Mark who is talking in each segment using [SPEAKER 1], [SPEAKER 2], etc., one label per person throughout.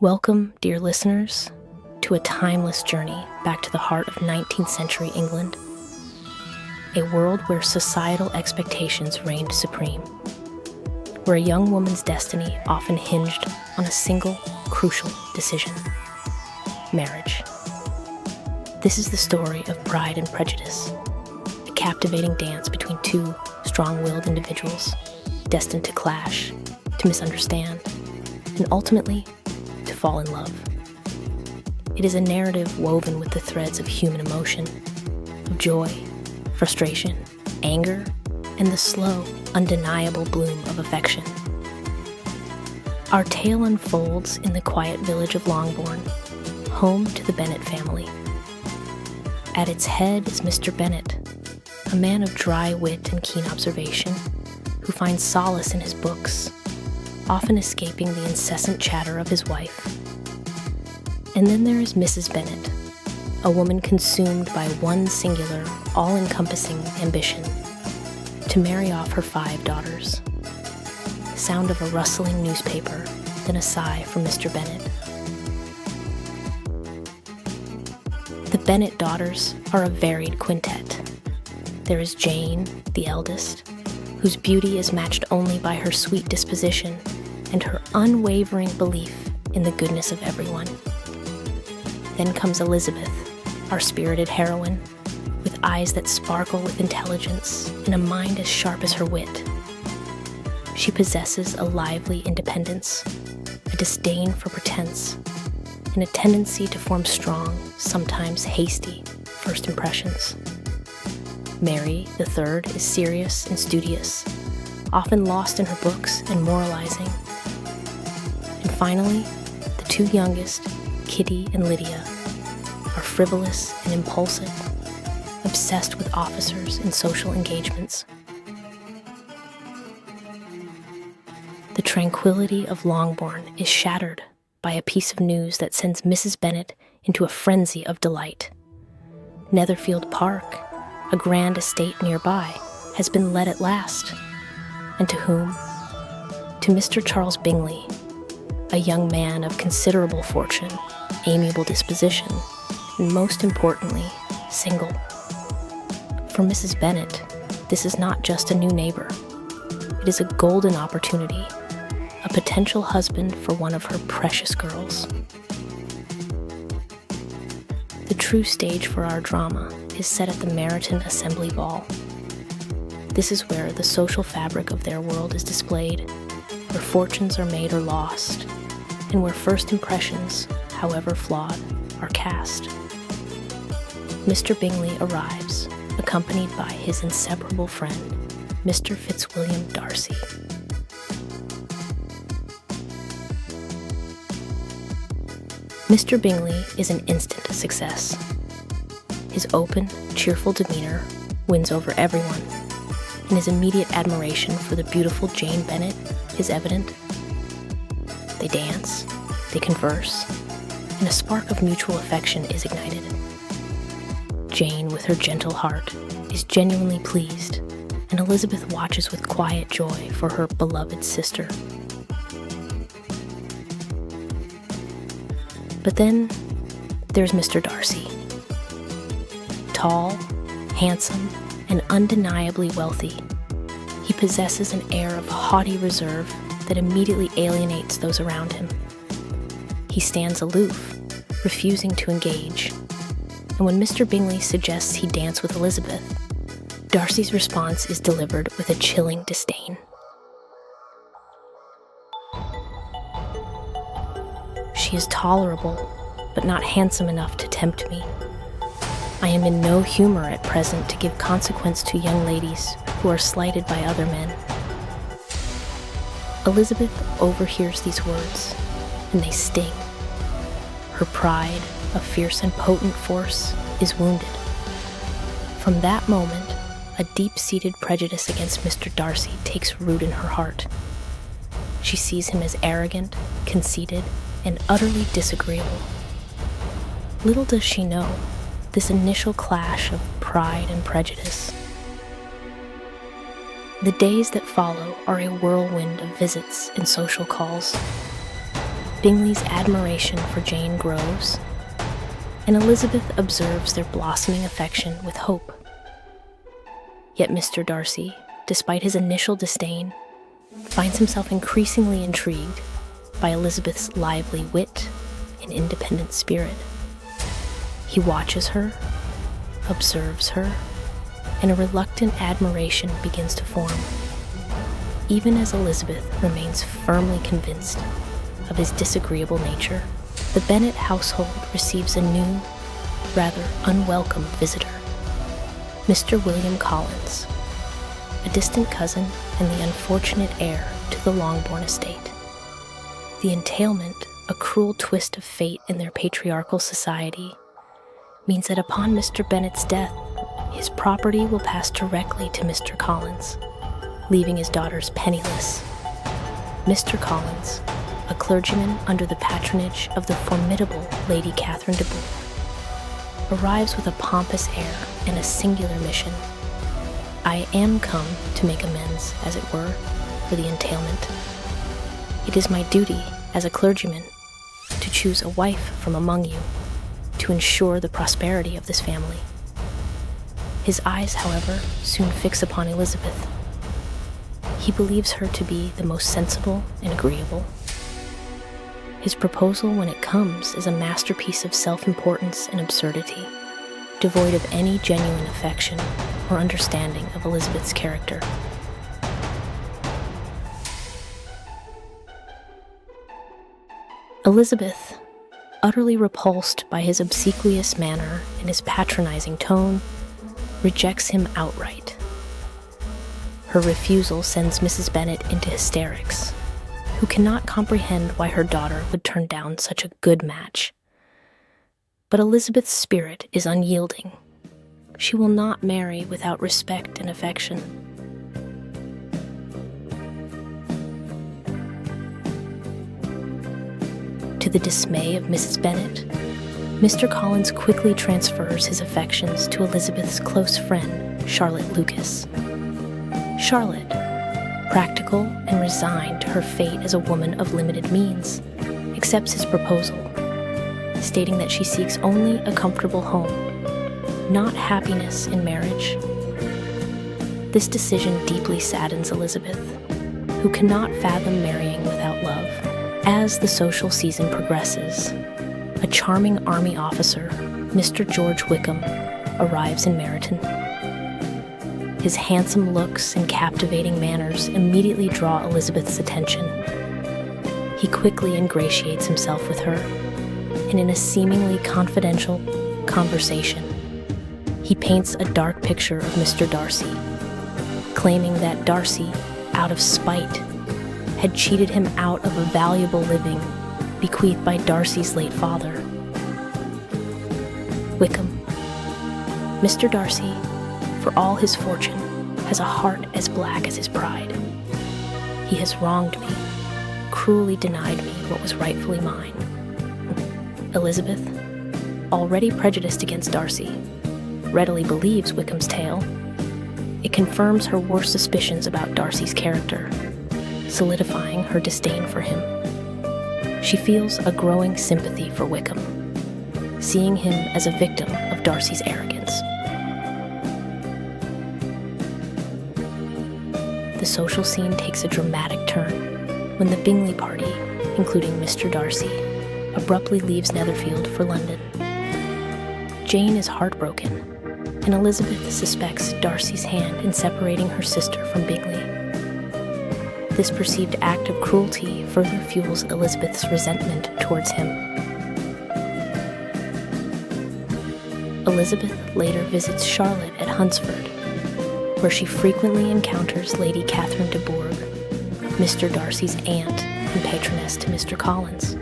[SPEAKER 1] Welcome, dear listeners, to a timeless journey back to the heart of 19th century England, a world where societal expectations reigned supreme, where a young woman's destiny often hinged on a single, crucial decision: marriage. This is the story of Pride and Prejudice, a captivating dance between two strong-willed individuals destined to clash, to misunderstand, and ultimately to fall in love. It is a narrative woven with the threads of human emotion, of joy, frustration, anger, and the slow, undeniable bloom of affection. Our tale unfolds in the quiet village of Longbourn, home to the Bennet family. At its head is Mr. Bennet, a man of dry wit and keen observation, who finds solace in his books, often escaping the incessant chatter of his wife. And then there is Mrs. Bennet, a woman consumed by one singular, all-encompassing ambition: to marry off her 5 daughters. Sound of a rustling newspaper, then a sigh from Mr. Bennet. The Bennet daughters are a varied quintet. There is Jane, the eldest, whose beauty is matched only by her sweet disposition and her unwavering belief in the goodness of everyone. Then comes Elizabeth, our spirited heroine, with eyes that sparkle with intelligence and a mind as sharp as her wit. She possesses a lively independence, a disdain for pretense, and a tendency to form strong, sometimes hasty, first impressions. Mary, the third, is serious and studious, often lost in her books and moralizing. And finally, the 2 youngest, Kitty and Lydia, are frivolous and impulsive, obsessed with officers and social engagements. The tranquility of Longbourn is shattered by a piece of news that sends Mrs. Bennet into a frenzy of delight. Netherfield Park, a grand estate nearby, has been let at last. And to whom? To Mr. Charles Bingley, a young man of considerable fortune, amiable disposition, and most importantly, single. For Mrs. Bennet, this is not just a new neighbor. It is a golden opportunity, a potential husband for one of her precious girls. The true stage for our drama is set at the Meryton Assembly Ball. This is where the social fabric of their world is displayed, where fortunes are made or lost, and where first impressions, however flawed, are cast. Mr. Bingley arrives, accompanied by his inseparable friend, Mr. Fitzwilliam Darcy. Mr. Bingley is an instant success. His open, cheerful demeanor wins over everyone, and his immediate admiration for the beautiful Jane Bennet is evident. They dance, they converse, and a spark of mutual affection is ignited. Jane, with her gentle heart, is genuinely pleased, and Elizabeth watches with quiet joy for her beloved sister. But then there's Mr. Darcy. Tall, handsome, and undeniably wealthy, he possesses an air of haughty reserve that immediately alienates those around him. He stands aloof, refusing to engage, and when Mr. Bingley suggests he dance with Elizabeth, Darcy's response is delivered with a chilling disdain. She is tolerable, but not handsome enough to tempt me. I am in no humor at present to give consequence to young ladies who are slighted by other men. Elizabeth overhears these words, and they sting. Her pride, a fierce and potent force, is wounded. From that moment, a deep-seated prejudice against Mr. Darcy takes root in her heart. She sees him as arrogant, conceited, and utterly disagreeable. Little does she know, this initial clash of pride and prejudice. The days that follow are a whirlwind of visits and social calls. Bingley's admiration for Jane grows, and Elizabeth observes their blossoming affection with hope. Yet Mr. Darcy, despite his initial disdain, finds himself increasingly intrigued by Elizabeth's lively wit and independent spirit. He watches her, observes her, and a reluctant admiration begins to form, even as Elizabeth remains firmly convinced of his disagreeable nature. The Bennet household receives a new, rather unwelcome visitor, Mr. William Collins, a distant cousin and the unfortunate heir to the Longbourn estate. The entailment, a cruel twist of fate in their patriarchal society, means that upon Mr. Bennet's death, his property will pass directly to Mr. Collins, leaving his daughters penniless. Mr. Collins, a clergyman under the patronage of the formidable Lady Catherine de Bourgh, arrives with a pompous air and a singular mission. I am come to make amends, as it were, for the entailment. It is my duty, as a clergyman, to choose a wife from among you, to ensure the prosperity of this family. His eyes, however, soon fix upon Elizabeth. He believes her to be the most sensible and agreeable. His proposal, when it comes, is a masterpiece of self-importance and absurdity, devoid of any genuine affection or understanding of Elizabeth's character. Elizabeth, utterly repulsed by his obsequious manner and his patronizing tone, rejects him outright. Her refusal sends Mrs. Bennet into hysterics, who cannot comprehend why her daughter would turn down such a good match. But Elizabeth's spirit is unyielding. She will not marry without respect and affection. To the dismay of Mrs. Bennet, Mr. Collins quickly transfers his affections to Elizabeth's close friend, Charlotte Lucas. Charlotte, practical and resigned to her fate as a woman of limited means, accepts his proposal, stating that she seeks only a comfortable home, not happiness in marriage. This decision deeply saddens Elizabeth, who cannot fathom marrying without love. As the social season progresses, a charming army officer, Mr. George Wickham, arrives in Meryton. His handsome looks and captivating manners immediately draw Elizabeth's attention. He quickly ingratiates himself with her, and in a seemingly confidential conversation, he paints a dark picture of Mr. Darcy, claiming that Darcy, out of spite, had cheated him out of a valuable living bequeathed by Darcy's late father. Wickham. Mr. Darcy, for all his fortune, has a heart as black as his pride. He has wronged me, cruelly denied me what was rightfully mine. Elizabeth, already prejudiced against Darcy, readily believes Wickham's tale. It confirms her worst suspicions about Darcy's character, solidifying her disdain for him. She feels a growing sympathy for Wickham, seeing him as a victim of Darcy's arrogance. The social scene takes a dramatic turn when the Bingley party, including Mr. Darcy, abruptly leaves Netherfield for London. Jane is heartbroken, and Elizabeth suspects Darcy's hand in separating her sister from Bingley. This perceived act of cruelty further fuels Elizabeth's resentment towards him. Elizabeth later visits Charlotte at Hunsford, where she frequently encounters Lady Catherine de Bourgh, Mr. Darcy's aunt and patroness to Mr. Collins.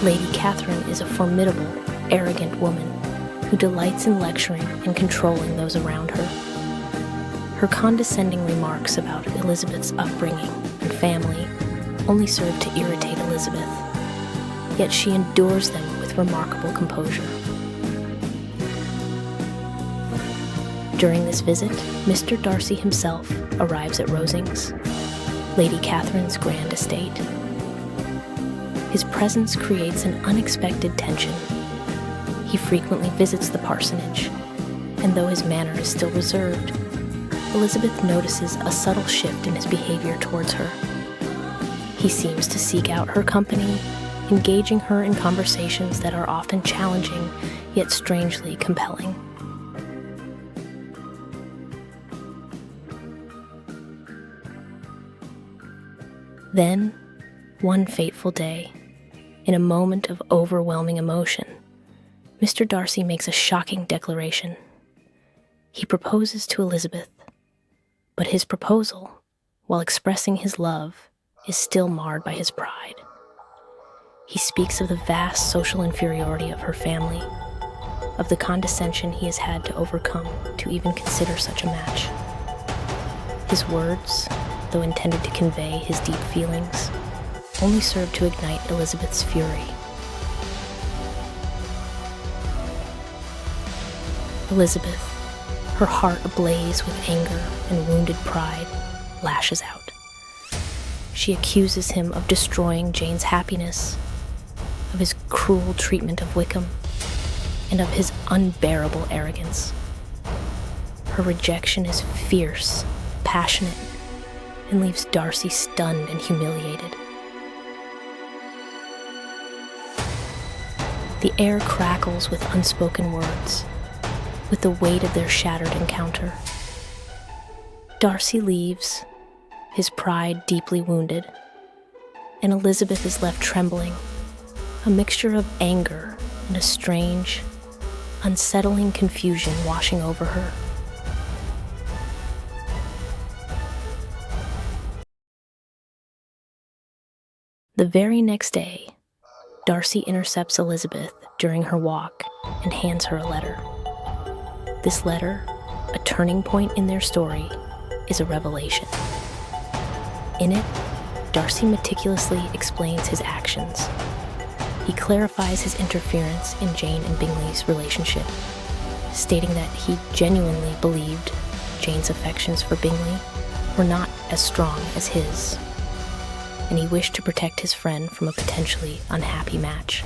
[SPEAKER 1] Lady Catherine is a formidable, arrogant woman who delights in lecturing and controlling those around her. Her condescending remarks about Elizabeth's upbringing and family only serve to irritate Elizabeth, yet she endures them with remarkable composure. During this visit, Mr. Darcy himself arrives at Rosings, Lady Catherine's grand estate. His presence creates an unexpected tension. He frequently visits the parsonage, and though his manner is still reserved, Elizabeth notices a subtle shift in his behavior towards her. He seems to seek out her company, engaging her in conversations that are often challenging, yet strangely compelling. Then, one fateful day, in a moment of overwhelming emotion, Mr. Darcy makes a shocking declaration. He proposes to Elizabeth, but his proposal, while expressing his love, is still marred by his pride. He speaks of the vast social inferiority of her family, of the condescension he has had to overcome to even consider such a match. His words, though intended to convey his deep feelings, only serve to ignite Elizabeth's fury. Elizabeth, her heart ablaze with anger and wounded pride, lashes out. She accuses him of destroying Jane's happiness, of his cruel treatment of Wickham, and of his unbearable arrogance. Her rejection is fierce, passionate, and leaves Darcy stunned and humiliated. The air crackles with unspoken words, with the weight of their shattered encounter. Darcy leaves, his pride deeply wounded, and Elizabeth is left trembling, a mixture of anger and a strange, unsettling confusion washing over her. The very next day, Darcy intercepts Elizabeth during her walk and hands her a letter. This letter, a turning point in their story, is a revelation. In it, Darcy meticulously explains his actions. He clarifies his interference in Jane and Bingley's relationship, stating that he genuinely believed Jane's affections for Bingley were not as strong as his, and he wished to protect his friend from a potentially unhappy match.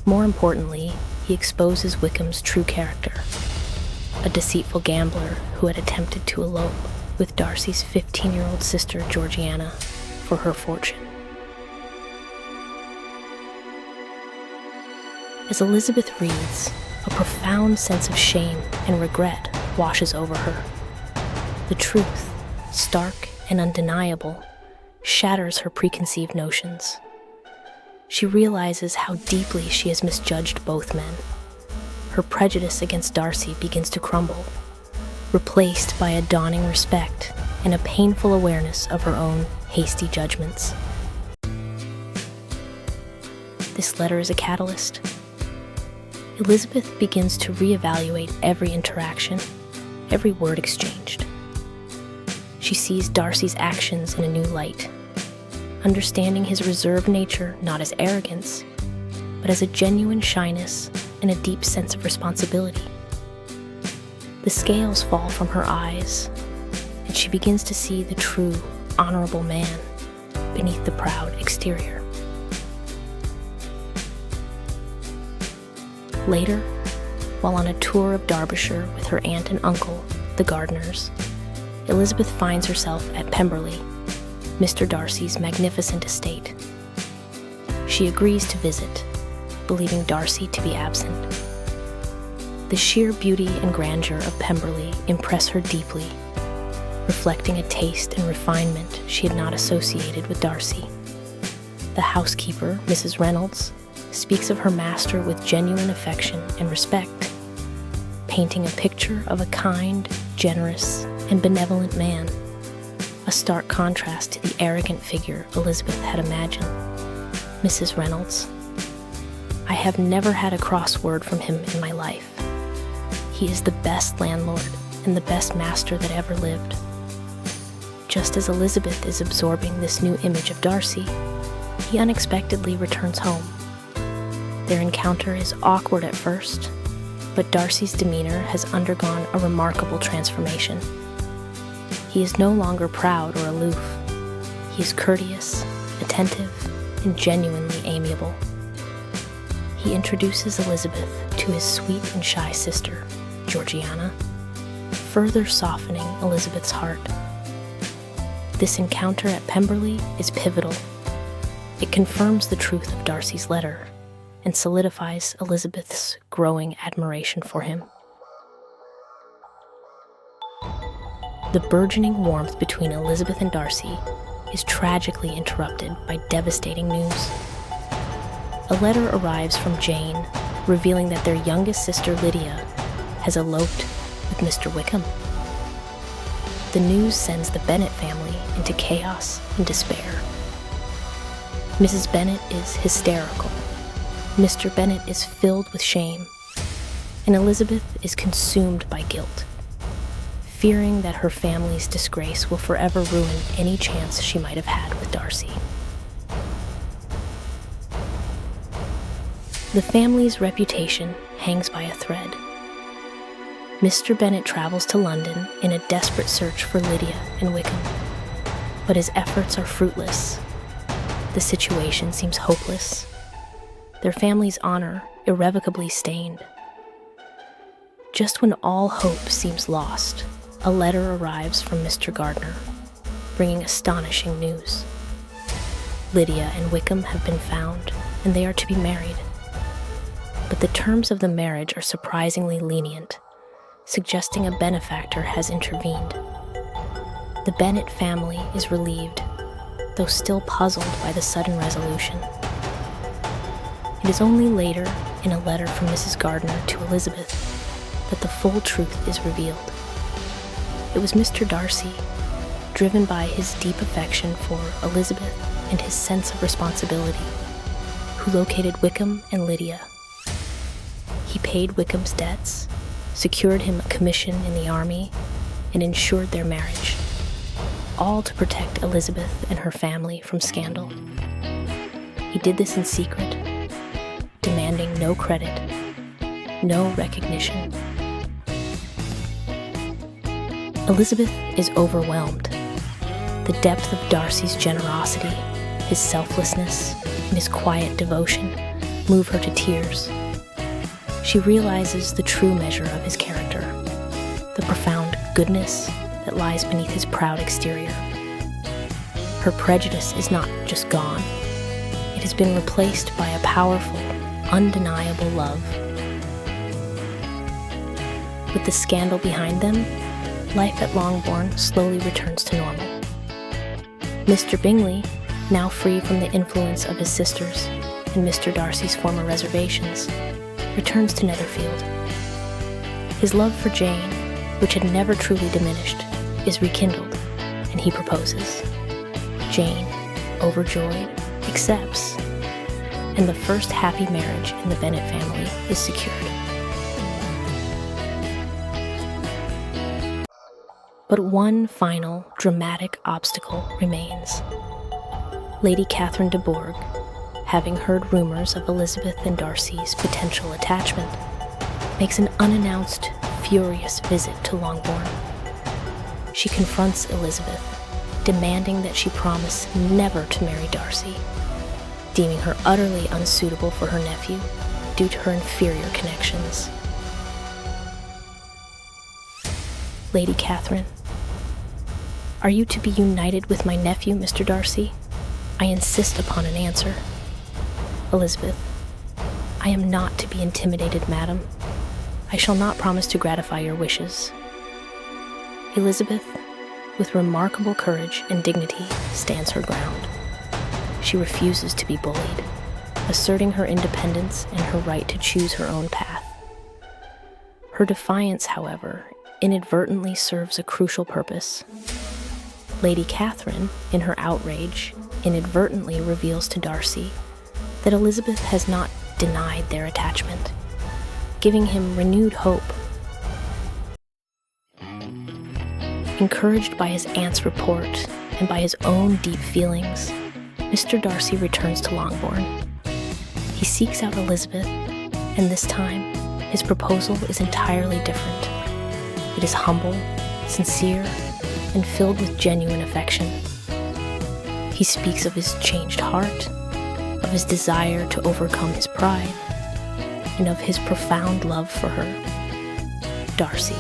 [SPEAKER 1] More importantly, he exposes Wickham's true character, a deceitful gambler who had attempted to elope with Darcy's 15-year-old sister Georgiana for her fortune. As Elizabeth reads, a profound sense of shame and regret washes over her. The truth, stark and undeniable, shatters her preconceived notions. She realizes how deeply she has misjudged both men. Her prejudice against Darcy begins to crumble, replaced by a dawning respect and a painful awareness of her own hasty judgments. This letter is a catalyst. Elizabeth begins to reevaluate every interaction, every word exchanged. She sees Darcy's actions in a new light, understanding his reserved nature not as arrogance, but as a genuine shyness and a deep sense of responsibility. The scales fall from her eyes, and she begins to see the true, honorable man beneath the proud exterior. Later, while on a tour of Derbyshire with her aunt and uncle, the Gardiners, Elizabeth finds herself at Pemberley, Mr. Darcy's magnificent estate. She agrees to visit, believing Darcy to be absent. The sheer beauty and grandeur of Pemberley impress her deeply, reflecting a taste and refinement she had not associated with Darcy. The housekeeper, Mrs. Reynolds, speaks of her master with genuine affection and respect, painting a picture of a kind, generous, and benevolent man, a stark contrast to the arrogant figure Elizabeth had imagined. Mrs. Reynolds: I have never had a cross word from him in my life. He is the best landlord and the best master that ever lived. Just as Elizabeth is absorbing this new image of Darcy, he unexpectedly returns home. Their encounter is awkward at first, but Darcy's demeanor has undergone a remarkable transformation. He is no longer proud or aloof. He is courteous, attentive, and genuinely amiable. He introduces Elizabeth to his sweet and shy sister, Georgiana, further softening Elizabeth's heart. This encounter at Pemberley is pivotal. It confirms the truth of Darcy's letter and solidifies Elizabeth's growing admiration for him. The burgeoning warmth between Elizabeth and Darcy is tragically interrupted by devastating news. A letter arrives from Jane revealing that their youngest sister Lydia has eloped with Mr. Wickham. The news sends the Bennet family into chaos and despair. Mrs. Bennet is hysterical. Mr. Bennet is filled with shame, and Elizabeth is consumed by guilt, fearing that her family's disgrace will forever ruin any chance she might have had with Darcy. The family's reputation hangs by a thread. Mr. Bennet travels to London in a desperate search for Lydia and Wickham, but his efforts are fruitless. The situation seems hopeless, their family's honor irrevocably stained. Just when all hope seems lost, a letter arrives from Mr. Gardiner, bringing astonishing news. Lydia and Wickham have been found, and they are to be married. But the terms of the marriage are surprisingly lenient, suggesting a benefactor has intervened. The Bennet family is relieved, though still puzzled by the sudden resolution. It is only later, in a letter from Mrs. Gardiner to Elizabeth, that the full truth is revealed. It was Mr. Darcy, driven by his deep affection for Elizabeth and his sense of responsibility, who located Wickham and Lydia. He paid Wickham's debts, secured him a commission in the army, and ensured their marriage, all to protect Elizabeth and her family from scandal. He did this in secret, demanding no credit, no recognition. Elizabeth is overwhelmed. The depth of Darcy's generosity, his selflessness, and his quiet devotion move her to tears. She realizes the true measure of his character, the profound goodness that lies beneath his proud exterior. Her prejudice is not just gone. It has been replaced by a powerful, undeniable love. With the scandal behind them, life at Longbourn slowly returns to normal. Mr. Bingley, now free from the influence of his sisters and Mr. Darcy's former reservations, returns to Netherfield. His love for Jane, which had never truly diminished, is rekindled, and he proposes. Jane, overjoyed, accepts, and the first happy marriage in the Bennet family is secured. But one final, dramatic obstacle remains. Lady Catherine de Bourgh, having heard rumors of Elizabeth and Darcy's potential attachment, makes an unannounced, furious visit to Longbourn. She confronts Elizabeth, demanding that she promise never to marry Darcy, deeming her utterly unsuitable for her nephew due to her inferior connections. Lady Catherine, are you to be united with my nephew, Mr. Darcy? I insist upon an answer. Elizabeth, I am not to be intimidated, madam. I shall not promise to gratify your wishes. Elizabeth, with remarkable courage and dignity, stands her ground. She refuses to be bullied, asserting her independence and her right to choose her own path. Her defiance, however, inadvertently serves a crucial purpose. Lady Catherine, in her outrage, inadvertently reveals to Darcy that Elizabeth has not denied their attachment, giving him renewed hope. Encouraged by his aunt's report and by his own deep feelings, Mr. Darcy returns to Longbourn. He seeks out Elizabeth, and this time, his proposal is entirely different. It is humble, sincere, and filled with genuine affection. He speaks of his changed heart, his desire to overcome his pride, and of his profound love for her. Darcy,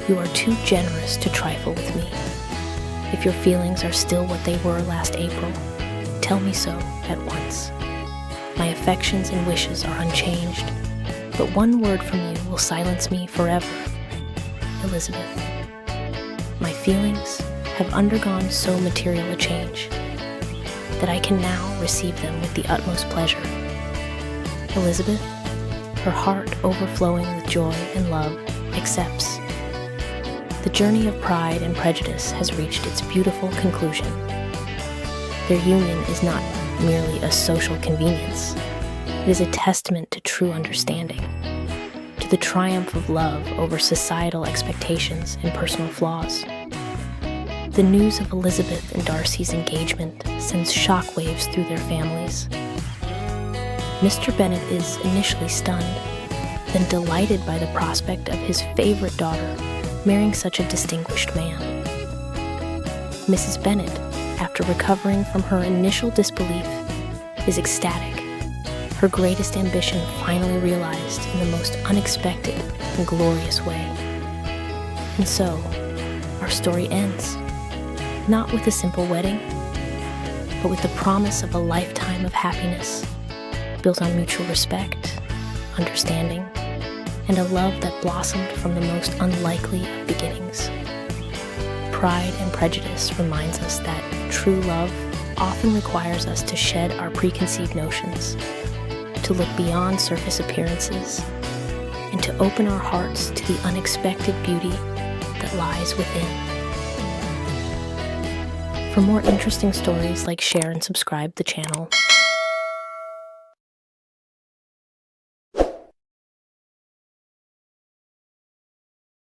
[SPEAKER 1] you are too generous to trifle with me. If your feelings are still what they were last April, tell me so at once. My affections and wishes are unchanged, but one word from you will silence me forever. Elizabeth. My feelings have undergone so material a change that I can now receive them with the utmost pleasure. Elizabeth, her heart overflowing with joy and love, accepts. The journey of Pride and Prejudice has reached its beautiful conclusion. Their union is not merely a social convenience. It is a testament to true understanding, to the triumph of love over societal expectations and personal flaws. The news of Elizabeth and Darcy's engagement sends shockwaves through their families. Mr. Bennet is initially stunned, then delighted by the prospect of his favorite daughter marrying such a distinguished man. Mrs. Bennet, after recovering from her initial disbelief, is ecstatic, her greatest ambition finally realized in the most unexpected and glorious way. And so, our story ends, not with a simple wedding, but with the promise of a lifetime of happiness, built on mutual respect, understanding, and a love that blossomed from the most unlikely of beginnings. Pride and Prejudice reminds us that true love often requires us to shed our preconceived notions, to look beyond surface appearances, and to open our hearts to the unexpected beauty that lies within. For more interesting stories, like, share, and subscribe the channel.